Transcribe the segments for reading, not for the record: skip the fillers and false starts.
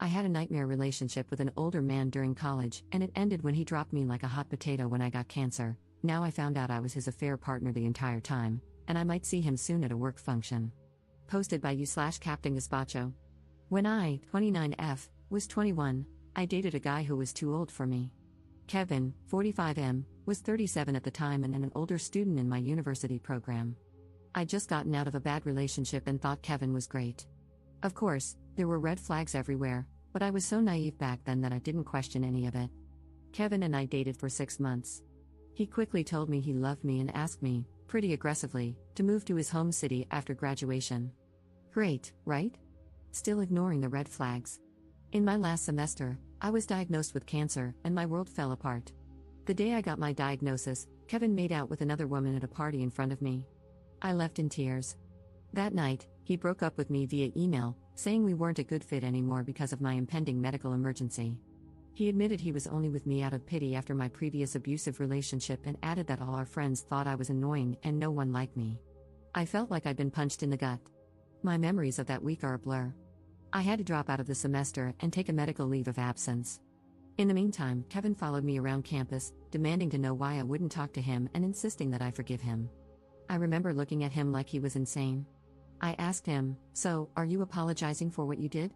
I had a nightmare relationship with an older man during college, and it ended when he dropped me like a hot potato when I got cancer. Now I found out I was his affair partner the entire time, and I might see him soon at a work function. Posted by you/Captain Gazpacho. When I, 29F, was 21, I dated a guy who was too old for me. Kevin, 45M, was 37 at the time and an older student in my university program. I'd just gotten out of a bad relationship and thought Kevin was great. Of course, there were red flags everywhere, but I was so naive back then that I didn't question any of it. Kevin and I dated for 6 months. He quickly told me he loved me and asked me, pretty aggressively, to move to his home city after graduation. Great, right? Still ignoring the red flags. In my last semester, I was diagnosed with cancer, and my world fell apart. The day I got my diagnosis, Kevin made out with another woman at a party in front of me. I left in tears. That night, he broke up with me via email, saying we weren't a good fit anymore because of my impending medical emergency. He admitted he was only with me out of pity after my previous abusive relationship and added that all our friends thought I was annoying and no one liked me. I felt like I'd been punched in the gut. My memories of that week are a blur. I had to drop out of the semester and take a medical leave of absence. In the meantime, Kevin followed me around campus, demanding to know why I wouldn't talk to him and insisting that I forgive him. I remember looking at him like he was insane. I asked him, "So, are you apologizing for what you did?"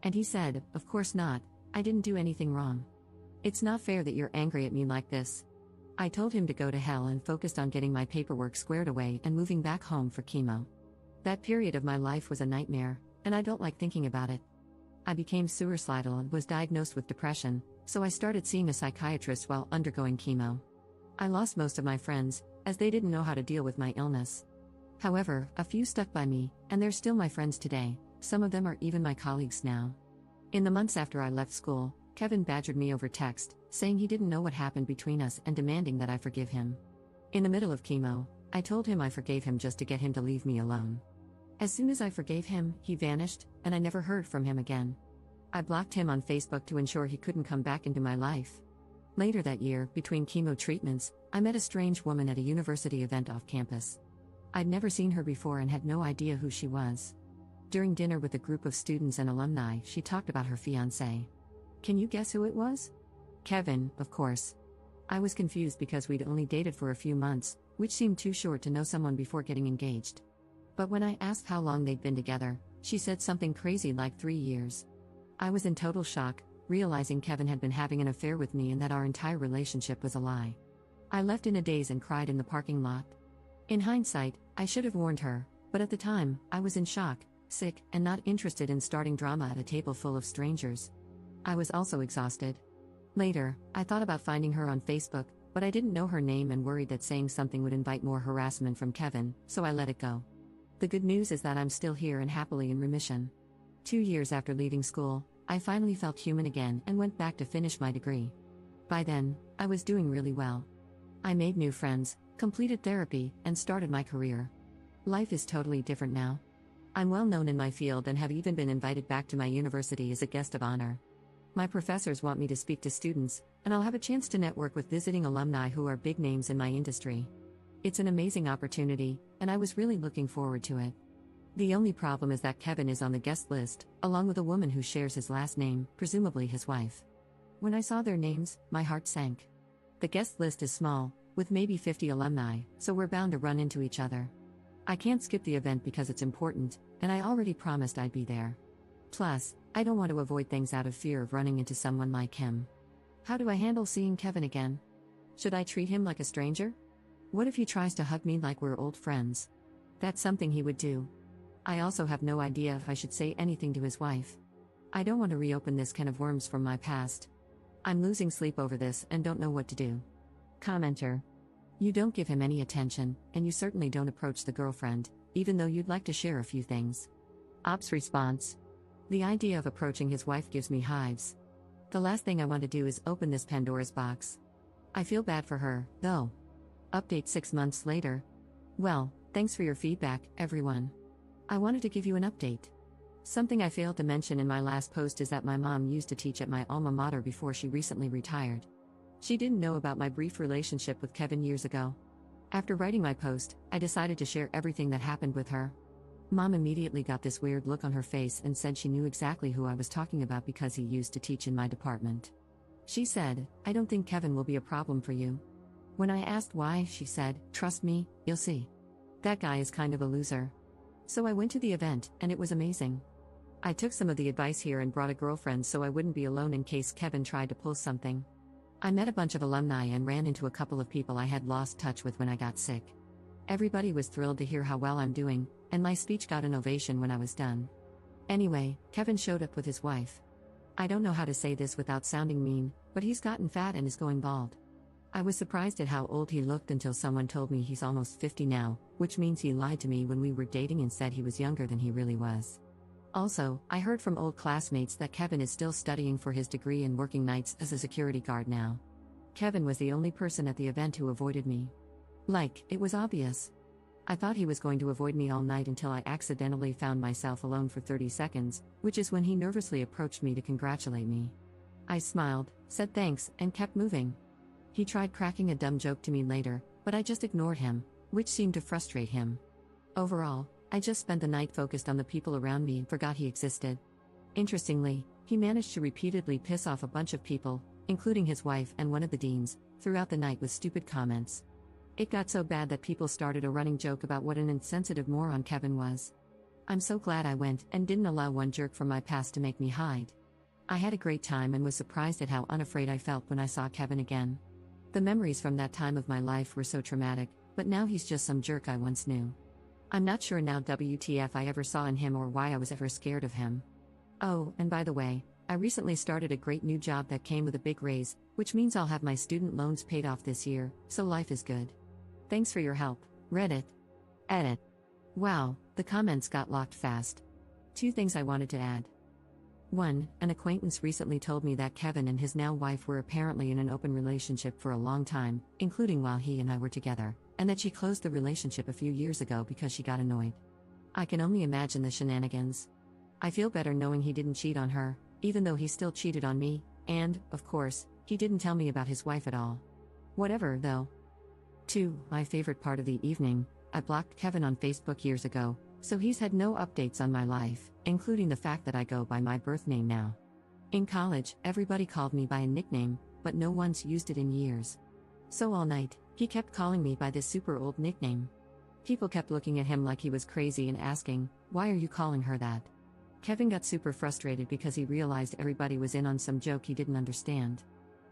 And he said, "Of course not, I didn't do anything wrong. It's not fair that you're angry at me like this." I told him to go to hell and focused on getting my paperwork squared away and moving back home for chemo. That period of my life was a nightmare, and I don't like thinking about it. I became suicidal and was diagnosed with depression, so I started seeing a psychiatrist while undergoing chemo. I lost most of my friends, as they didn't know how to deal with my illness. However, a few stuck by me, and they're still my friends today. Some of them are even my colleagues now. In the months after I left school, Kevin badgered me over text, saying he didn't know what happened between us and demanding that I forgive him. In the middle of chemo, I told him I forgave him just to get him to leave me alone. As soon as I forgave him, he vanished, and I never heard from him again. I blocked him on Facebook to ensure he couldn't come back into my life. Later that year, between chemo treatments, I met a strange woman at a university event off campus. I'd never seen her before and had no idea who she was. During dinner with a group of students and alumni, she talked about her fiancé. Can you guess who it was? Kevin, of course. I was confused because we'd only dated for a few months, which seemed too short to know someone before getting engaged. But when I asked how long they'd been together, she said something crazy like 3 years. I was in total shock, realizing Kevin had been having an affair with me and that our entire relationship was a lie. I left in a daze and cried in the parking lot. In hindsight, I should have warned her, but at the time, I was in shock, sick, and not interested in starting drama at a table full of strangers. I was also exhausted. Later, I thought about finding her on Facebook, but I didn't know her name and worried that saying something would invite more harassment from Kevin, so I let it go. The good news is that I'm still here and happily in remission. 2 years after leaving school, I finally felt human again and went back to finish my degree. By then, I was doing really well. I made new friends, completed therapy, and started my career. Life is totally different now. I'm well known in my field and have even been invited back to my university as a guest of honor. My professors want me to speak to students, and I'll have a chance to network with visiting alumni who are big names in my industry. It's an amazing opportunity, and I was really looking forward to it. The only problem is that Kevin is on the guest list, along with a woman who shares his last name, presumably his wife. When I saw their names, my heart sank. The guest list is small, with maybe 50 alumni, so we're bound to run into each other. I can't skip the event because it's important, and I already promised I'd be there. Plus, I don't want to avoid things out of fear of running into someone like him. How do I handle seeing Kevin again? Should I treat him like a stranger? What if he tries to hug me like we're old friends? That's something he would do. I also have no idea if I should say anything to his wife. I don't want to reopen this can of worms from my past. I'm losing sleep over this and don't know what to do. Commenter. You don't give him any attention, and you certainly don't approach the girlfriend, even though you'd like to share a few things. Ops response. The idea of approaching his wife gives me hives. The last thing I want to do is open this Pandora's box. I feel bad for her, though. Update 6 months later. Well, thanks for your feedback, everyone. I wanted to give you an update. Something I failed to mention in my last post is that my mom used to teach at my alma mater before she recently retired. She didn't know about my brief relationship with Kevin years ago. After writing my post, I decided to share everything that happened with her. Mom immediately got this weird look on her face and said she knew exactly who I was talking about because he used to teach in my department. She said, "I don't think Kevin will be a problem for you." When I asked why, she said, "Trust me, you'll see. That guy is kind of a loser." So I went to the event, and it was amazing. I took some of the advice here and brought a girlfriend so I wouldn't be alone in case Kevin tried to pull something. I met a bunch of alumni and ran into a couple of people I had lost touch with when I got sick. Everybody was thrilled to hear how well I'm doing, and my speech got an ovation when I was done. Anyway, Kevin showed up with his wife. I don't know how to say this without sounding mean, but he's gotten fat and is going bald. I was surprised at how old he looked until someone told me he's almost 50 now, which means he lied to me when we were dating and said he was younger than he really was. Also, I heard from old classmates that Kevin is still studying for his degree and working nights as a security guard now. Kevin was the only person at the event who avoided me. Like, it was obvious. I thought he was going to avoid me all night until I accidentally found myself alone for 30 seconds, which is when he nervously approached me to congratulate me. I smiled, said thanks, and kept moving. He tried cracking a dumb joke to me later, but I just ignored him, which seemed to frustrate him. Overall, I just spent the night focused on the people around me and forgot he existed. Interestingly, he managed to repeatedly piss off a bunch of people, including his wife and one of the deans, throughout the night with stupid comments. It got so bad that people started a running joke about what an insensitive moron Kevin was. I'm so glad I went and didn't allow one jerk from my past to make me hide. I had a great time and was surprised at how unafraid I felt when I saw Kevin again. The memories from that time of my life were so traumatic, but now he's just some jerk I once knew. I'm not sure now WTF I ever saw in him or why I was ever scared of him. Oh, and by the way, I recently started a great new job that came with a big raise, which means I'll have my student loans paid off this year, so life is good. Thanks for your help, Reddit. Edit. Wow, the comments got locked fast. 2 things I wanted to add. 1. An acquaintance recently told me that Kevin and his now wife were apparently in an open relationship for a long time, including while he and I were together, and that she closed the relationship a few years ago because she got annoyed. I can only imagine the shenanigans. I feel better knowing he didn't cheat on her, even though he still cheated on me, and, of course, he didn't tell me about his wife at all. Whatever, though. 2. My favorite part of the evening, I blocked Kevin on Facebook years ago, so he's had no updates on my life, including the fact that I go by my birth name now. In college, everybody called me by a nickname, but no one's used it in years. So all night, he kept calling me by this super old nickname. People kept looking at him like he was crazy and asking, "Why are you calling her that?" Kevin got super frustrated because he realized everybody was in on some joke he didn't understand.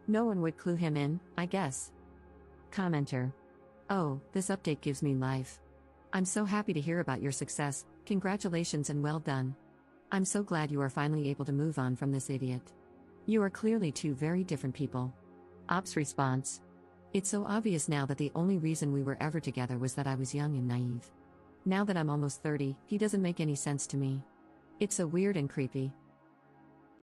No one would clue him in, I guess. Commenter. Oh, this update gives me life. I'm so happy to hear about your success, congratulations and well done. I'm so glad you are finally able to move on from this idiot. You are clearly 2 very different people. Ops response. It's so obvious now that the only reason we were ever together was that I was young and naive. Now that I'm almost 30, he doesn't make any sense to me. It's so weird and creepy.